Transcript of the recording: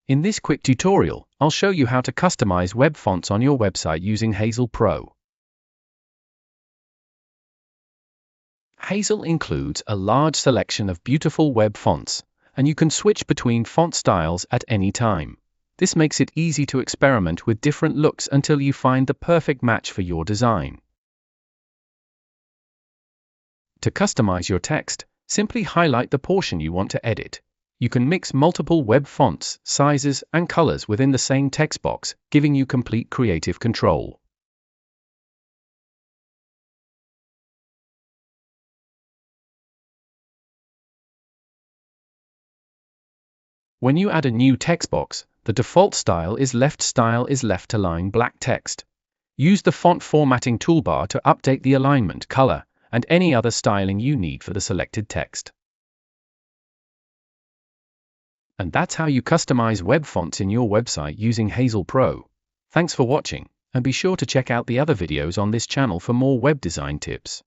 In this quick tutorial, I'll show you how to customize web fonts on your website using Hazel Pro. Hazel includes a large selection of beautiful web fonts, and you can switch between font styles at any time. This makes it easy to experiment with different looks until you find the perfect match for your design. To customize your text, simply highlight the portion you want to edit. You can mix multiple web fonts, sizes, and colors within the same text box, giving you complete creative control. When you add a new text box, the default style is left to line black text. Use the font formatting toolbar to update the alignment, color, and any other styling you need for the selected text. And that's how you customize web fonts in your website using Hazel Pro. Thanks for watching, and be sure to check out the other videos on this channel for more web design tips.